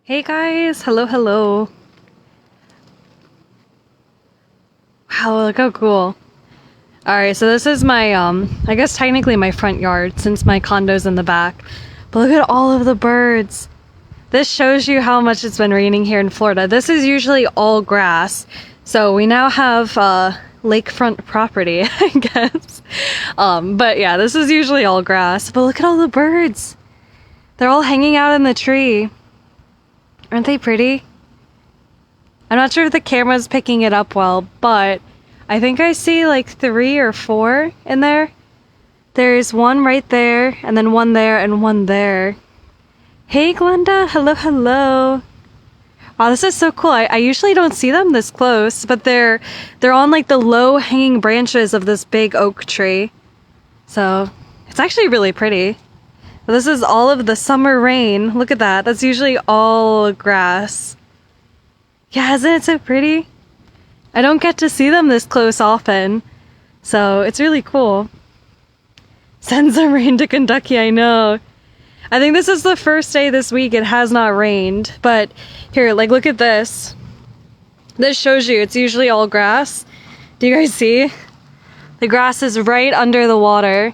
Hey guys, hello, hello. Wow, look how cool. Alright, so this is my, I guess technically my front yard since my condo's in the back. But look at all of the birds. This shows you how much it's been raining here in Florida. This is usually all grass. So we now have, lakefront property, I guess. But yeah, this is usually all grass. But look at all the birds. They're all hanging out in the tree. Aren't they pretty? I'm not sure if the camera's picking it up well, but I think I see like 3 or 4 in there. There's one right there, and then one there, and one there. Hey Glenda, hello, hello. Wow, this is so cool. I usually don't see them this close, but they're on like the low hanging branches of this big oak tree. So it's actually really pretty. This is all of the summer rain. Look at that. That's usually all grass. Yeah, isn't it so pretty? I don't get to see them this close often, so it's really cool. Send some rain to Kentucky, I know. I think this is the first day this week it has not rained, but here, like, look at this. This shows you it's usually all grass. Do you guys see? The grass is right under the water.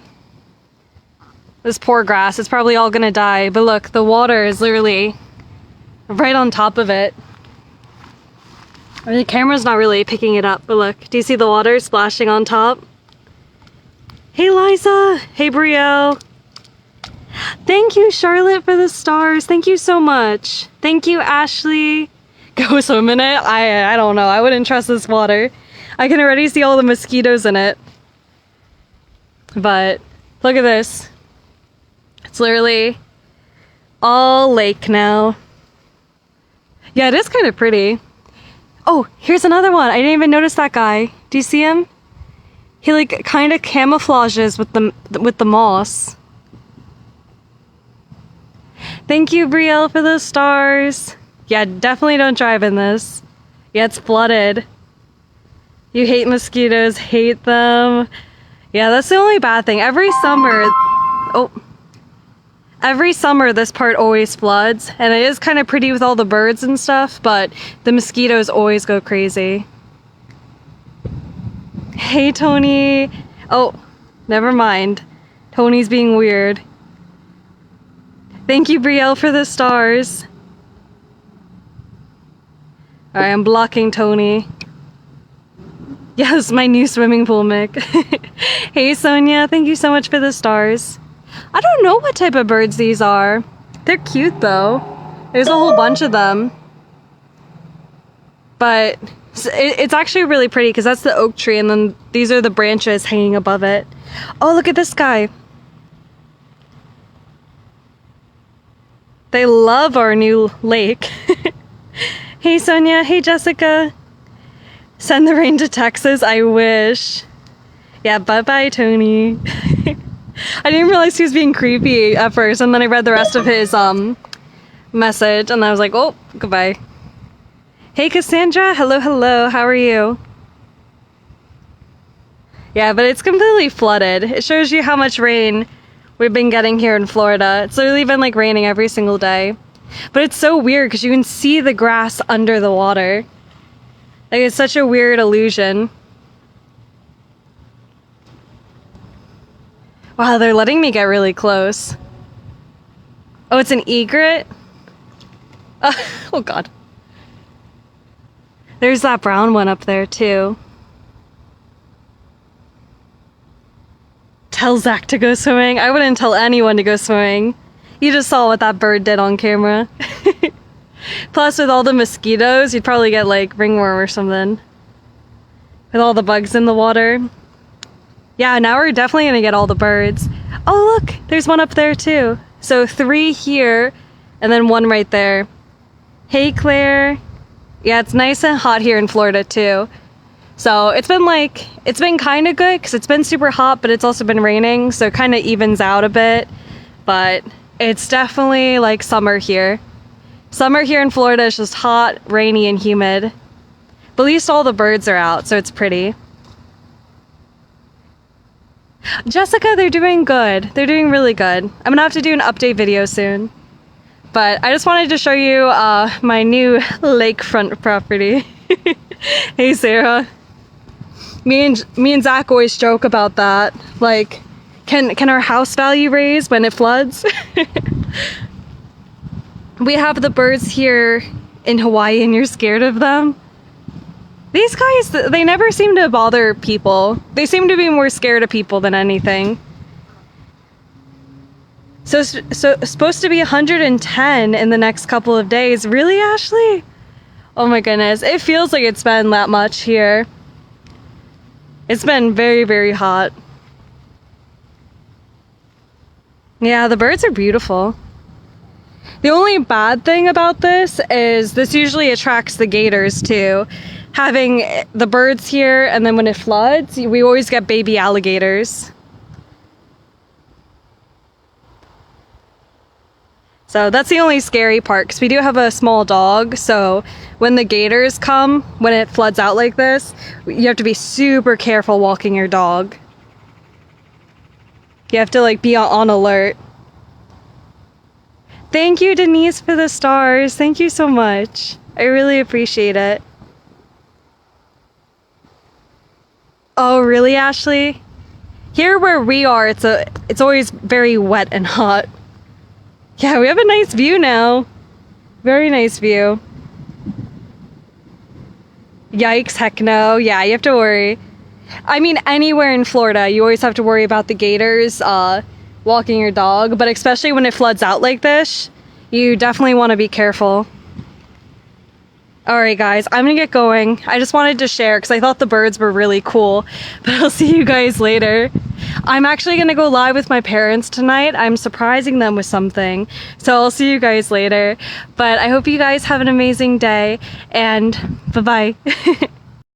This poor grass, it's probably all gonna die, but look, the water is literally right on top of it. I mean, the camera's not really picking it up, but look, do you see the water splashing on top? Hey Liza! Hey Brielle! Thank you, Charlotte, for the stars. Thank you so much. Thank you, Ashley. Go swim in it? I don't know. I wouldn't trust this water. I can already see all the mosquitoes in it. But look at this. It's literally all lake now. Yeah, it is kind of pretty. Oh, here's another one. I didn't even notice that guy. Do you see him? He like kind of camouflages with the moss. Thank you, Brielle, for the stars. Yeah, definitely don't drive in this. Yeah, it's flooded. You hate mosquitoes, hate them. Yeah, that's the only bad thing. Every summer this part always floods, and it is kind of pretty with all the birds and stuff, but the mosquitoes always go crazy. Hey, Tony. Oh, never mind. Tony's being weird. Thank you, Brielle, for the stars. Alright, I'm blocking Tony. Yes, my new swimming pool, Mick. Hey, Sonia, thank you so much for the stars. I don't know what type of birds these are. They're cute, though. There's a whole bunch of them. But it's actually really pretty because that's the oak tree, and then these are the branches hanging above it. Oh, look at this guy. They love our new lake. Hey Sonia, hey Jessica. Send the rain to Texas, I wish. Yeah, bye-bye Tony. I didn't realize he was being creepy at first, and then I read the rest of his message, and I was like, oh, goodbye. Hey Cassandra, hello, hello, how are you? Yeah, but it's completely flooded. It shows you how much rain we've been getting here in Florida. It's literally been like raining every single day. But it's so weird because you can see the grass under the water. Like, it's such a weird illusion. Wow, they're letting me get really close. Oh, it's an egret? Oh god. There's that brown one up there too. Tell Zach to go swimming. I wouldn't tell anyone to go swimming. You just saw what that bird did on camera. Plus, with all the mosquitoes, you'd probably get like ringworm or something. With all the bugs in the water. Yeah, now we're definitely gonna get all the birds. Oh look, there's one up there too. So 3 here, and then 1 right there. Hey Claire. Yeah, it's nice and hot here in Florida too. So it's been kind of good because it's been super hot, but it's also been raining, so it kind of evens out a bit. But it's definitely like summer here. Summer here in Florida is just hot, rainy, and humid. But at least all the birds are out, so it's pretty. Jessica, they're doing good. They're doing really good. I'm gonna have to do an update video soon. But I just wanted to show you my new lakefront property. Hey Sarah. Me and Zach always joke about that. Like, can our house value raise when it floods? We have the birds here in Hawaii and you're scared of them. These guys, they never seem to bother people. They seem to be more scared of people than anything. So it's supposed to be 110 in the next couple of days. Really, Ashley? Oh my goodness. It feels like it's been that much here. It's been very, very hot. Yeah, the birds are beautiful. The only bad thing about this is this usually attracts the gators too. Having the birds here, and then when it floods, we always get baby alligators. So that's the only scary part, because we do have a small dog, so when the gators come, when it floods out like this, you have to be super careful walking your dog. You have to like be on alert. Thank you, Denise, for the stars. Thank you so much. I really appreciate it. Oh, really, Ashley? Here where we are, it's always very wet and hot. Yeah, we have a nice view now. Very nice view. Yikes, heck no. Yeah, you have to worry. I mean, anywhere in Florida, you always have to worry about the gators walking your dog, but especially when it floods out like this, you definitely want to be careful. Alright guys, I'm gonna get going. I just wanted to share because I thought the birds were really cool, but I'll see you guys later. I'm actually gonna go live with my parents tonight. I'm surprising them with something, so I'll see you guys later. But I hope you guys have an amazing day, and bye-bye.